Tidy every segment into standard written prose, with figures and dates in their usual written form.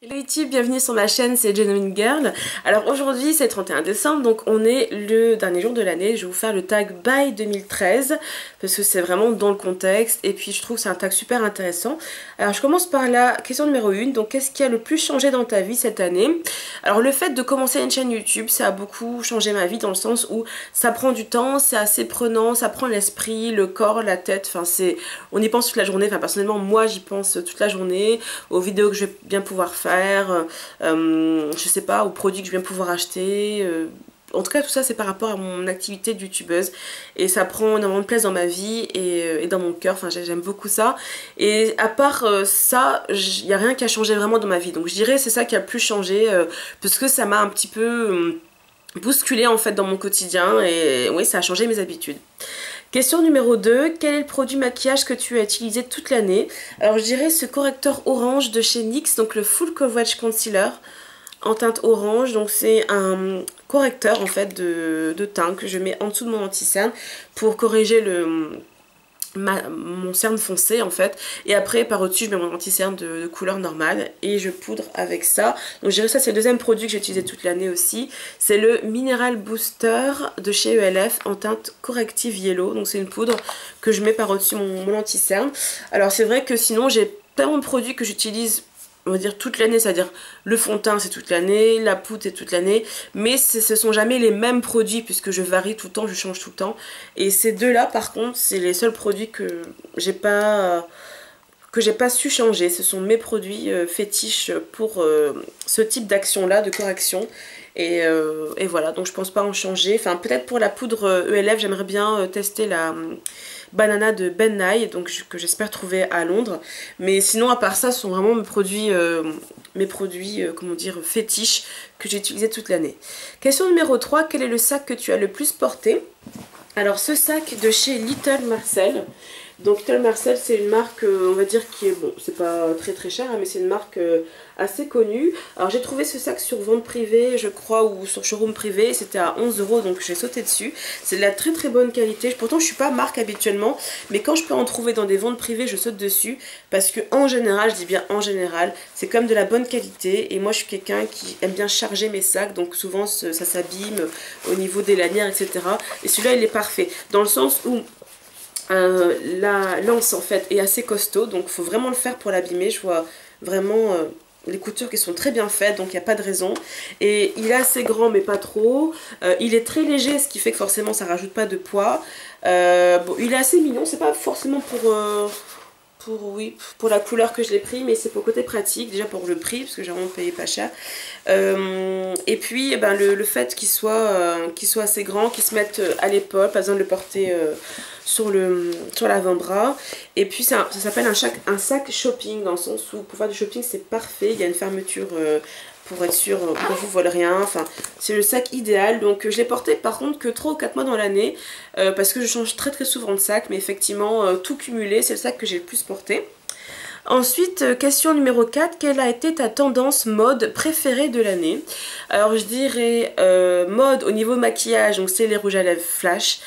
Hello YouTube, bienvenue sur ma chaîne, c'est Genuine Girl. Alors aujourd'hui c'est le 31 décembre, donc on est le dernier jour de l'année. Je vais vous faire le tag by 2013 parce que c'est vraiment dans le contexte et puis je trouve que c'est un tag super intéressant. Alors je commence par la question numéro 1, donc qu'est-ce qui a le plus changé dans ta vie cette année? Alors le fait de commencer une chaîne YouTube, ça a beaucoup changé ma vie dans le sens où ça prend du temps, c'est assez prenant, ça prend l'esprit, le corps, la tête, enfin on y pense toute la journée, enfin personnellement moi j'y pense toute la journée, aux vidéos que je vais bien pouvoir faire. Je sais pas, aux produits que je viens pouvoir acheter. En tout cas, tout ça, c'est par rapport à mon activité de youtubeuse. Et ça prend énormément de place dans ma vie et dans mon cœur. Enfin, j'aime beaucoup ça. Et à part ça, il n'y a rien qui a changé vraiment dans ma vie. Donc, je dirais c'est ça qui a le plus changé. Parce que ça m'a un petit peu bousculé en fait dans mon quotidien. Et oui, ça a changé mes habitudes. Question numéro 2, quel est le produit maquillage que tu as utilisé toute l'année? Alors je dirais ce correcteur orange de chez NYX, donc le Full Coverage Concealer en teinte orange. Donc c'est un correcteur en fait de teint que je mets en dessous de mon anti-cerne pour corriger mon cerne foncé en fait, et après par au-dessus je mets mon anti-cerne de couleur normale et je poudre avec ça. Donc je dirais ça c'est le deuxième produit que j'ai utilisé toute l'année aussi, c'est le Mineral Booster de chez ELF en teinte corrective yellow. Donc c'est une poudre que je mets par au-dessus mon anti-cerne. Alors c'est vrai que sinon j'ai tellement de produits que j'utilise on va dire toute l'année, c'est-à-dire le fond de teint c'est toute l'année, la poudre c'est toute l'année, mais ce sont jamais les mêmes produits puisque je varie tout le temps, je change tout le temps. Et ces deux-là par contre, c'est les seuls produits que j'ai pas su changer. Ce sont mes produits fétiches pour ce type d'action-là, de correction. Et voilà, donc je pense pas en changer. Enfin, peut-être pour la poudre ELF, j'aimerais bien tester la banana de Ben Nye, donc que j'espère trouver à Londres. Mais sinon, à part ça, ce sont vraiment mes produits comment dire, fétiches que j'ai utilisés toute l'année. Question numéro 3, quel est le sac que tu as le plus porté? Alors, ce sac de chez Little Marcel. Donc Little Marcel, c'est une marque, on va dire, qui est, bon, c'est pas très très cher, hein, mais c'est une marque assez connue. Alors j'ai trouvé ce sac sur vente privée, je crois, ou sur showroom privé, c'était à 11 €, donc j'ai sauté dessus. C'est de la très très bonne qualité. Pourtant je suis pas marque habituellement, mais quand je peux en trouver dans des ventes privées, je saute dessus, parce que en général, je dis bien en général, c'est comme de la bonne qualité, et moi je suis quelqu'un qui aime bien charger mes sacs, donc souvent ça s'abîme au niveau des lanières, etc. Et celui-là il est parfait, dans le sens où la lance en fait est assez costaud, donc il faut vraiment le faire pour l'abîmer. Je vois vraiment les coutures qui sont très bien faites, donc il n'y a pas de raison. Et il est assez grand mais pas trop. Il est très léger, ce qui fait que forcément ça rajoute pas de poids. Bon, il est assez mignon, c'est pas forcément pour la couleur que je l'ai pris, mais c'est pour le côté pratique, déjà pour le prix, parce que j'ai vraiment payé pas cher. Et puis eh ben, le fait qu'il soit assez grand, qu'il se mette à l'épaule, pas besoin de le porter sur l'avant-bras. Et puis ça s'appelle un sac shopping, dans le sens où pour faire du shopping c'est parfait, il y a une fermeture pour être sûr qu'on vous vole rien. Enfin, c'est le sac idéal. Donc je l'ai porté par contre que 3 ou 4 mois dans l'année parce que je change très très souvent de sac, mais effectivement tout cumulé c'est le sac que j'ai le plus porté. Ensuite, question numéro 4, quelle a été ta tendance mode préférée de l'année? Alors je dirais mode au niveau maquillage, donc c'est les rouges à lèvres flash.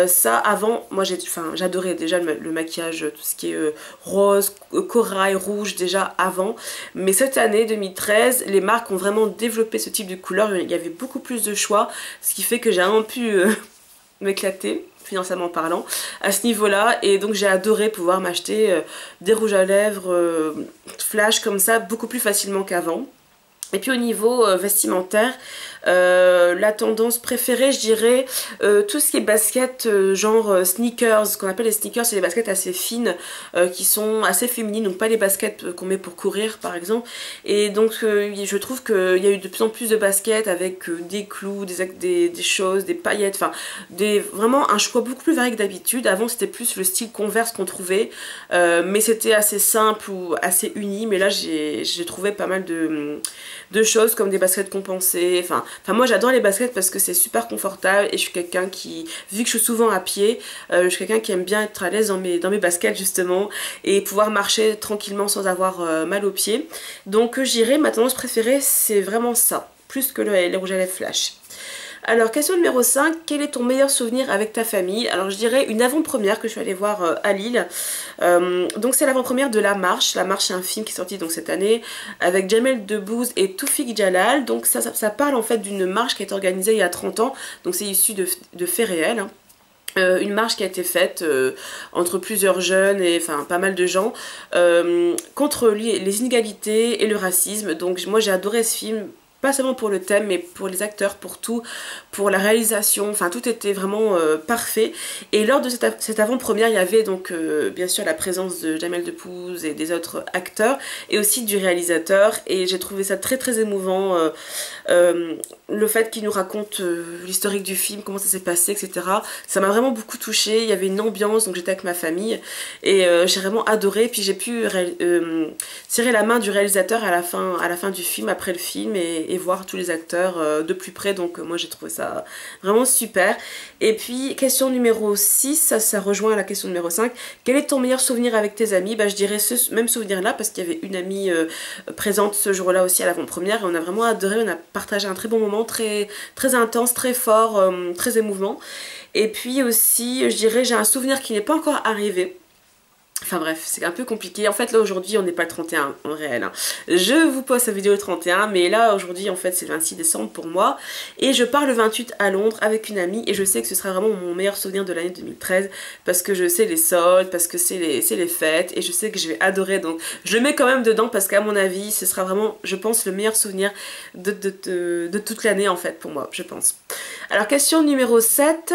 Ça avant, moi j'adorais déjà le maquillage, tout ce qui est rose, corail, rouge déjà avant. Mais cette année 2013, les marques ont vraiment développé ce type de couleur, il y avait beaucoup plus de choix, ce qui fait que j'ai vraiment pu m'éclater financièrement parlant à ce niveau là, et donc j'ai adoré pouvoir m'acheter des rouges à lèvres flash comme ça beaucoup plus facilement qu'avant. Et puis au niveau vestimentaire, la tendance préférée, je dirais tout ce qui est basket genre sneakers. Ce qu'on appelle les sneakers, c'est des baskets assez fines qui sont assez féminines, donc pas les baskets qu'on met pour courir par exemple. Et donc je trouve qu'il y a eu de plus en plus de baskets avec des clous, des choses, des paillettes, enfin vraiment un choix beaucoup plus varié que d'habitude. Avant c'était plus le style Converse qu'on trouvait, mais c'était assez simple ou assez uni. Mais là j'ai trouvé pas mal de choses comme des baskets compensées. Enfin moi j'adore les baskets parce que c'est super confortable, et je suis quelqu'un qui, vu que je suis souvent à pied, je suis quelqu'un qui aime bien être à l'aise dans mes baskets justement, et pouvoir marcher tranquillement sans avoir mal aux pieds. Donc j'irai, ma tendance préférée c'est vraiment ça, plus que les rouges à lèvres flash. Alors, question numéro 5, quel est ton meilleur souvenir avec ta famille? Alors, je dirais une avant-première que je suis allée voir à Lille. Donc, c'est l'avant-première de La Marche. La Marche, c'est un film qui est sorti donc cette année avec Jamel Debbouze et Toufik Jalal. Donc, ça parle en fait d'une marche qui a été organisée il y a 30 ans. Donc, c'est issu de faits réels, hein. Une marche qui a été faite entre plusieurs jeunes et enfin pas mal de gens contre les inégalités et le racisme. Donc moi j'ai adoré ce film, pas seulement pour le thème mais pour les acteurs, pour tout, pour la réalisation, enfin tout était vraiment parfait. Et lors de cette avant-première il y avait donc bien sûr la présence de Jamel Debbouze et des autres acteurs et aussi du réalisateur, et j'ai trouvé ça très très émouvant, le fait qu'il nous raconte l'historique du film, comment ça s'est passé, etc. Ça m'a vraiment beaucoup touchée, il y avait une ambiance, donc j'étais avec ma famille et j'ai vraiment adoré. Puis j'ai pu serrer la main du réalisateur à la fin du film, après le film, et voir tous les acteurs de plus près, donc moi j'ai trouvé ça vraiment super. Et puis question numéro 6, ça rejoint la question numéro 5, quel est ton meilleur souvenir avec tes amis? Bah, je dirais ce même souvenir là, parce qu'il y avait une amie présente ce jour là aussi à l'avant-première, et on a vraiment adoré, on a partagé un très bon moment, très, très intense, très fort, très émouvant. Et puis aussi, je dirais, j'ai un souvenir qui n'est pas encore arrivé. Enfin bref, c'est un peu compliqué. En fait, là aujourd'hui, on n'est pas le 31 en réel, hein. Je vous poste la vidéo le 31, mais là aujourd'hui, en fait, c'est le 26 décembre pour moi. Et je pars le 28 à Londres avec une amie, et je sais que ce sera vraiment mon meilleur souvenir de l'année 2013, parce que je sais les soldes, parce que c'est les fêtes, et je sais que je vais adorer. Donc je le mets quand même dedans, parce qu'à mon avis, ce sera vraiment, je pense, le meilleur souvenir de toute l'année, en fait, pour moi, je pense. Alors, question numéro 7.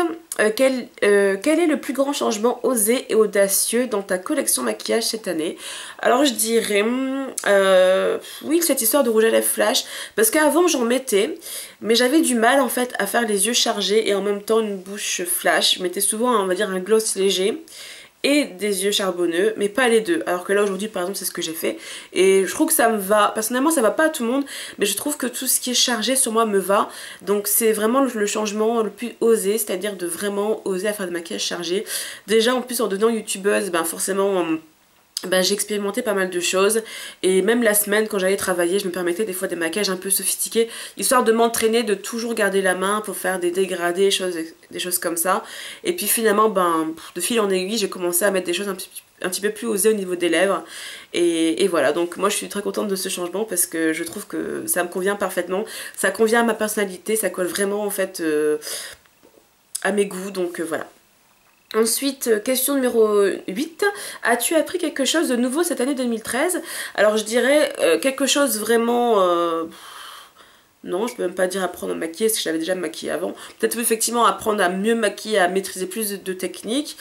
Quel est le plus grand changement osé et audacieux dans ta collection maquillage cette année? Alors je dirais oui, cette histoire de rouge à lèvres flash, parce qu'avant j'en mettais, mais j'avais du mal en fait à faire les yeux chargés et en même temps une bouche flash. Je mettais souvent, on va dire, un gloss léger et des yeux charbonneux, mais pas les deux. Alors que là aujourd'hui par exemple c'est ce que j'ai fait, et je trouve que ça me va. Personnellement ça va pas à tout le monde, mais je trouve que tout ce qui est chargé sur moi me va. Donc c'est vraiment le changement le plus osé, c'est-à-dire de vraiment oser à faire des maquillages chargés. Déjà en plus en devenant youtubeuse, ben forcément ben, j'ai expérimenté pas mal de choses, et même la semaine quand j'allais travailler je me permettais des fois des maquillages un peu sophistiqués, histoire de m'entraîner, de toujours garder la main pour faire des dégradés, des choses comme ça. Et puis finalement ben, de fil en aiguille j'ai commencé à mettre des choses un petit peu plus osées au niveau des lèvres, et voilà. Donc moi je suis très contente de ce changement, parce que je trouve que ça me convient parfaitement, ça convient à ma personnalité, ça colle vraiment en fait à mes goûts, donc voilà. Ensuite, question numéro 8. As-tu appris quelque chose de nouveau cette année 2013? Alors je dirais quelque chose vraiment... non, je peux même pas dire apprendre à maquiller, parce que j'avais déjà maquillé avant. Peut-être effectivement apprendre à mieux maquiller, à maîtriser plus de techniques.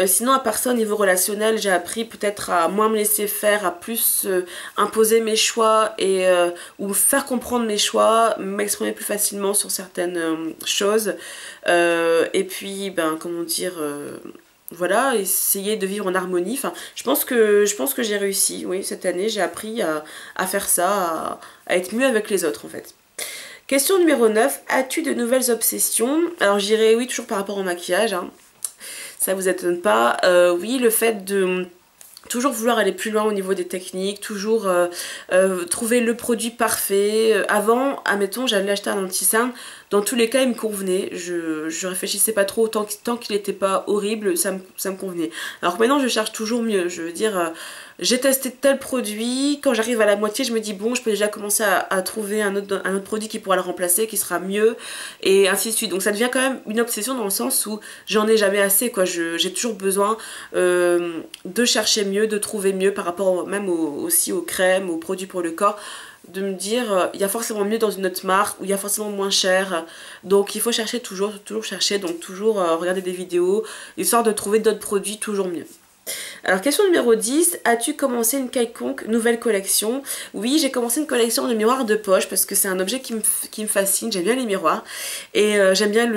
Sinon, à part ça, au niveau relationnel, j'ai appris peut-être à moins me laisser faire, à plus imposer mes choix, et ou faire comprendre mes choix, m'exprimer plus facilement sur certaines choses. Et puis, ben, comment dire... voilà, essayer de vivre en harmonie. Enfin, je pense que j'ai réussi, oui, cette année. J'ai appris à faire ça, à être mieux avec les autres, en fait. Question numéro 9. As-tu de nouvelles obsessions? Alors, je dirais oui, toujours par rapport au maquillage, hein. Ça vous étonne pas. Oui, le fait de toujours vouloir aller plus loin au niveau des techniques, toujours trouver le produit parfait. Avant, admettons, j'allais acheter un anti-cerne, dans tous les cas il me convenait, je réfléchissais pas trop, tant qu'il n'était pas horrible, ça me convenait. Alors que maintenant je cherche toujours mieux, je veux dire, j'ai testé tel produit, quand j'arrive à la moitié je me dis bon, je peux déjà commencer à trouver un autre produit qui pourra le remplacer, qui sera mieux, et ainsi de suite. Donc ça devient quand même une obsession, dans le sens où j'en ai jamais assez, quoi. J'ai toujours besoin de chercher mieux, de trouver mieux par rapport même aussi aux crèmes, aux produits pour le corps, de me dire il y a forcément mieux dans une autre marque, ou il y a forcément moins cher, donc il faut chercher toujours chercher, donc toujours regarder des vidéos, histoire de trouver d'autres produits toujours mieux. Alors question numéro 10, as-tu commencé une quelconque nouvelle collection? Oui, j'ai commencé une collection de miroirs de poche, parce que c'est un objet qui me fascine, j'aime bien les miroirs, et j'aime bien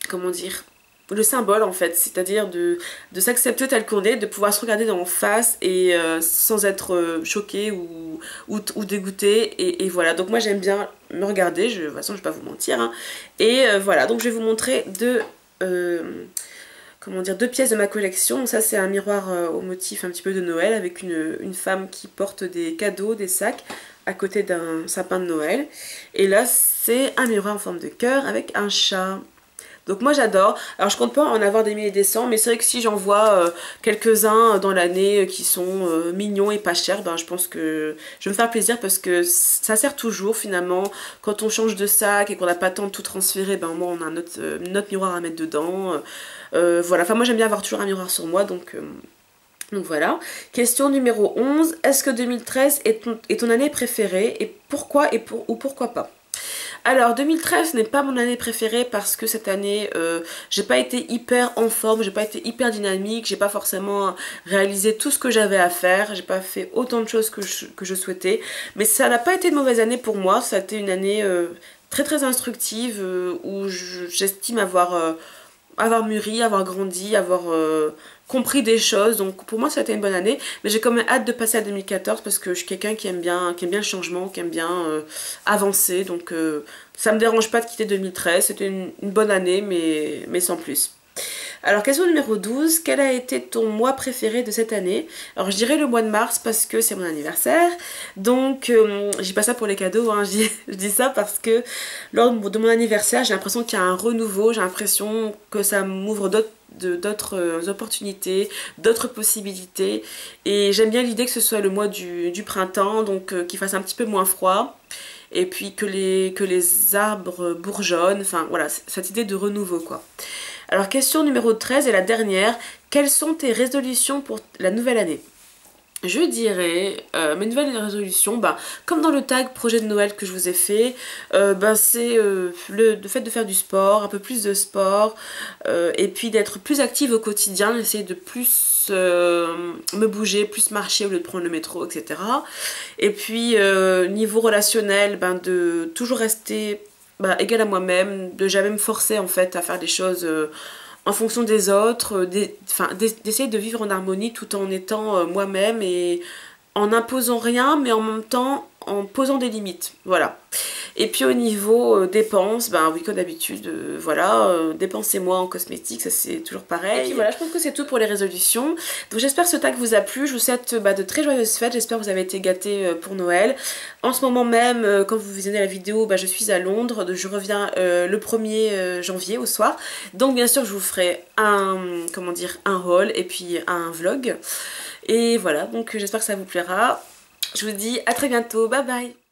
comment dire, le symbole en fait, c'est-à-dire de s'accepter tel qu'on est, de pouvoir se regarder en face, et sans être choqué ou dégoûté, et voilà. Donc moi j'aime bien me regarder, de toute façon je vais pas vous mentir, hein. Et voilà, donc je vais vous montrer comment dire, deux pièces de ma collection. Donc ça c'est un miroir au motif un petit peu de Noël, avec une femme qui porte des cadeaux, des sacs, à côté d'un sapin de Noël. Et là c'est un miroir en forme de cœur avec un chat. Donc moi j'adore. Alors je compte pas en avoir des milliers et des cents, mais c'est vrai que si j'en vois quelques-uns dans l'année qui sont mignons et pas chers, ben je pense que je vais me faire plaisir parce que ça sert toujours finalement. Quand on change de sac et qu'on n'a pas le temps de tout transférer, ben moi on a notre miroir à mettre dedans. Voilà, enfin moi j'aime bien avoir toujours un miroir sur moi, donc voilà. Question numéro 11. Est-ce que 2013 est ton année préférée et pourquoi ou pourquoi pas? Alors 2013 n'est pas mon année préférée parce que cette année j'ai pas été hyper en forme, j'ai pas été hyper dynamique, j'ai pas forcément réalisé tout ce que j'avais à faire, j'ai pas fait autant de choses que je souhaitais, mais ça n'a pas été une mauvaise année pour moi, ça a été une année très très instructive où j'estime avoir mûri, avoir grandi, avoir compris des choses. Donc pour moi ça a été une bonne année, mais j'ai quand même hâte de passer à 2014 parce que je suis quelqu'un qui aime bien le changement, qui aime bien avancer. Donc ça me dérange pas de quitter 2013, c'était une bonne année mais sans plus. Alors question numéro 12, quel a été ton mois préféré de cette année? Alors je dirais le mois de mars parce que c'est mon anniversaire, donc je dis pas ça pour les cadeaux, hein, je dis ça parce que lors de mon anniversaire j'ai l'impression qu'il y a un renouveau, j'ai l'impression que ça m'ouvre d'autres opportunités, d'autres possibilités, et j'aime bien l'idée que ce soit le mois du printemps, donc qu'il fasse un petit peu moins froid, et puis que les arbres bourgeonnent, enfin voilà, cette idée de renouveau quoi. Alors question numéro 13 et la dernière, quelles sont tes résolutions pour la nouvelle année? Je dirais, mes nouvelles résolutions, bah, comme dans le tag projet de Noël que je vous ai fait, bah, c'est le fait de faire du sport, un peu plus de sport, et puis d'être plus active au quotidien, d'essayer de plus me bouger, plus marcher au lieu de prendre le métro, etc. Et puis niveau relationnel, ben, de toujours rester égale à moi-même, de jamais me forcer en fait à faire des choses en fonction des autres, d'essayer de vivre en harmonie tout en étant moi-même et en imposant rien, mais en même temps en posant des limites, voilà. Et puis au niveau dépenses, ben oui comme d'habitude, voilà, dépensez moins en cosmétiques, ça c'est toujours pareil. Et puis voilà, je pense que c'est tout pour les résolutions. Donc j'espère que ce tag vous a plu, je vous souhaite de très joyeuses fêtes, j'espère que vous avez été gâtés pour Noël. En ce moment même, quand vous visionnez la vidéo, je suis à Londres, je reviens le 1er janvier au soir. Donc bien sûr je vous ferai comment dire, un haul et puis un vlog. Et voilà, donc j'espère que ça vous plaira. Je vous dis à très bientôt, bye bye!